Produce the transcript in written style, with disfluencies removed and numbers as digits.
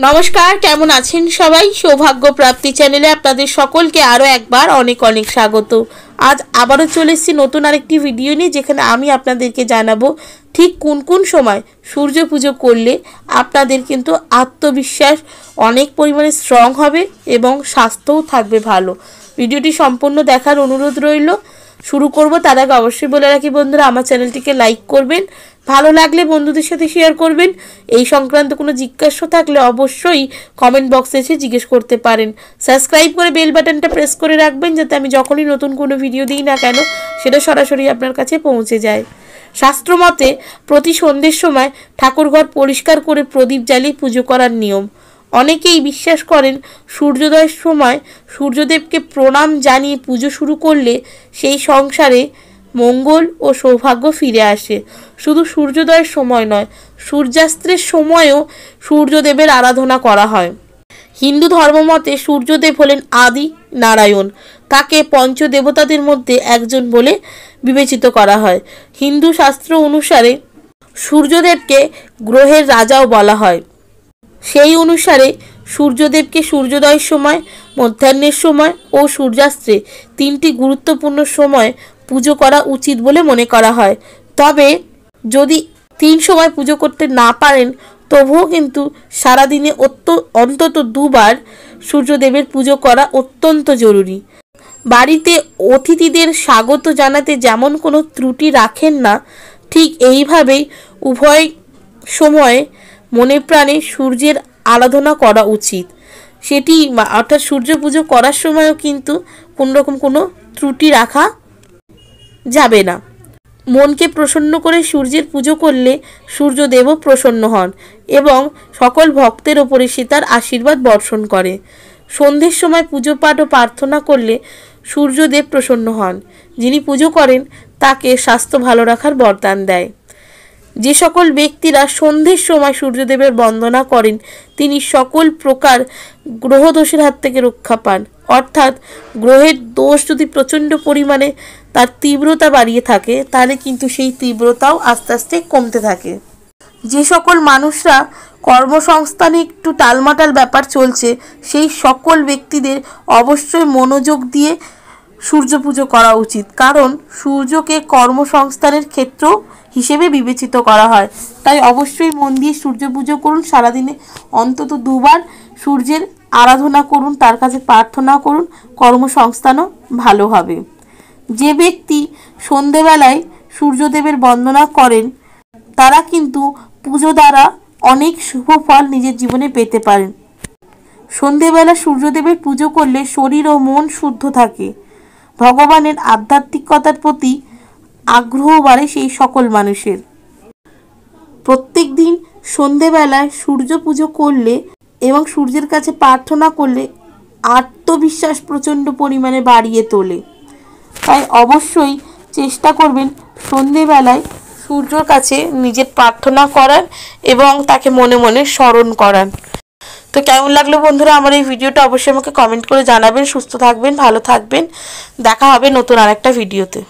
নমস্কার, কেমন আছেন সবাই? সৌভাগ্য প্রাপ্তি চ্যানেলে আপনাদের সকলকে আরও একবার অনেক অনেক স্বাগত। আজ আবারও চলে এসেছি নতুন আরেকটি ভিডিও নিয়ে, যেখানে আমি আপনাদেরকে জানাবো ঠিক কোন কোন সময় সূর্য পুজো করলে আপনাদের কিন্তু আত্মবিশ্বাস অনেক পরিমাণে স্ট্রং হবে এবং স্বাস্থ্যও থাকবে ভালো। ভিডিওটি সম্পূর্ণ দেখার অনুরোধ রইল। শুরু করব তার আগে অবশ্যই বলে রাখি বন্ধুরা, আমার চ্যানেলটিকে লাইক করবেন, ভালো লাগলে বন্ধুদের সাথে শেয়ার করবেন। এই সংক্রান্ত কোনো জিজ্ঞাসা থাকলে অবশ্যই কমেন্ট বক্সে এসে জিজ্ঞেস করতে পারেন। সাবস্ক্রাইব করে বেল বাটনটা প্রেস করে রাখবেন, যাতে আমি যখনই নতুন কোনো ভিডিও দিই না কেন সেটা সরাসরি আপনার কাছে পৌঁছে যায়। শাস্ত্রমতে প্রতি সন্ধ্যের সময় ঠাকুরঘর পরিষ্কার করে প্রদীপ জ্বালিয়ে পুজো করার নিয়ম। অনেকেই বিশ্বাস করেন সূর্যোদয়ের সময় সূর্যদেবকে প্রণাম জানিয়ে পুজো শুরু করলে সেই সংসারে মঙ্গল ও সৌভাগ্য ফিরে আসে। শুধু সূর্যোদয়ের সময় নয়, সূর্যাস্তের সময়ও সূর্যদেবের আরাধনা করা হয়। হিন্দু ধর্মমতে সূর্যদেব হলেন আদি নারায়ণ, তাকে পঞ্চদেবতাদের মধ্যে একজন বলে বিবেচিত করা হয়। হিন্দু শাস্ত্র অনুসারে সূর্যদেবকে গ্রহের রাজাও বলা হয়। সেই অনুসারে সূর্যদেবকে সূর্যোদয়ের সময়, মধ্যাহ্নের সময় ও সূর্যাস্তে তিনটি গুরুত্বপূর্ণ সময় পুজো করা উচিত বলে মনে করা হয়। তবে যদি 3 সময় পুজো করতে না পারেন, তবুও কিন্তু সারাদিনে অন্তত 2 বার সূর্যদেবের পুজো করা অত্যন্ত জরুরি। বাড়িতে অতিথিদের স্বাগত জানাতে যেমন কোনো ত্রুটি রাখেন না, ঠিক এইভাবেই উভয় সময়ে মনে প্রাণে সূর্যের আরাধনা করা উচিত। সেটি অর্থাৎ সূর্য পুজো করার সময়ও কিন্তু কোনোরকম কোনো ত্রুটি রাখা যাবে না। মনকে প্রসন্ন করে সূর্যের পুজো করলে সূর্যদেবও প্রসন্ন হন এবং সকল ভক্তের ওপরে সে তার আশীর্বাদ বর্ষণ করে। সন্ধ্যের সময় পুজো পাঠ ও প্রার্থনা করলে সূর্যদেব প্রসন্ন হন। যিনি পুজো করেন তাকে স্বাস্থ্য ভালো রাখার বরদান দেয়। যে সকল ব্যক্তিরা সন্ধ্যের সময় সূর্যদেবের বন্দনা করেন, তিনি সকল প্রকার গ্রহদোষের হাত থেকে রক্ষা পান। অর্থাৎ গ্রহের দোষ যদি প্রচণ্ড পরিমাণে তার তীব্রতা বাড়িয়ে থাকে, তাহলে কিন্তু সেই তীব্রতাও আস্তে আস্তে কমতে থাকে। যে সকল মানুষরা কর্মসংস্থানে একটু টালমাটাল ব্যাপার চলছে, সেই সকল ব্যক্তিদের অবশ্যই মনোযোগ দিয়ে সূর্য পুজো করা উচিত, কারণ সূর্যকে কর্মসংস্থানের ক্ষেত্র হিসেবে বিবেচিত করা হয়। তাই অবশ্যই মন দিয়ে সূর্য পুজো করুন। সারাদিনে অন্তত 2 বার সূর্যের আরাধনা করুন, তার কাছে প্রার্থনা করুন, কর্মসংস্থানও ভালো হবে। যে ব্যক্তি সন্ধেবেলায় সূর্যদেবের বন্দনা করেন, তারা কিন্তু পুজো দ্বারা অনেক শুভ ফল নিজের জীবনে পেতে পারেন। সন্ধেবেলা সূর্যদেবের পুজো করলে শরীর ও মন শুদ্ধ থাকে। ভগবানের আধ্যাত্মিকতার প্রতি আগ্রহ বাড়ে সেই সকল মানুষের। প্রত্যেক দিন সন্ধেবেলায় সূর্য পুজো করলে এবং সূর্যের কাছে প্রার্থনা করলে আত্মবিশ্বাস প্রচণ্ড পরিমাণে বাড়িয়ে তোলে। তাই অবশ্যই চেষ্টা করবেন সন্ধেবেলায় সূর্যর কাছে নিজের প্রার্থনা করার এবং তাকে মনে মনে স্মরণ করার। তো কেমন লাগলো বন্ধুরা আমার এই ভিডিওটা? অবশ্যই আমাকে কমেন্ট করে জানাবেন। সুস্থ থাকবেন, ভালো থাকবেন। দেখা হবে নতুন আরেকটা ভিডিওতে।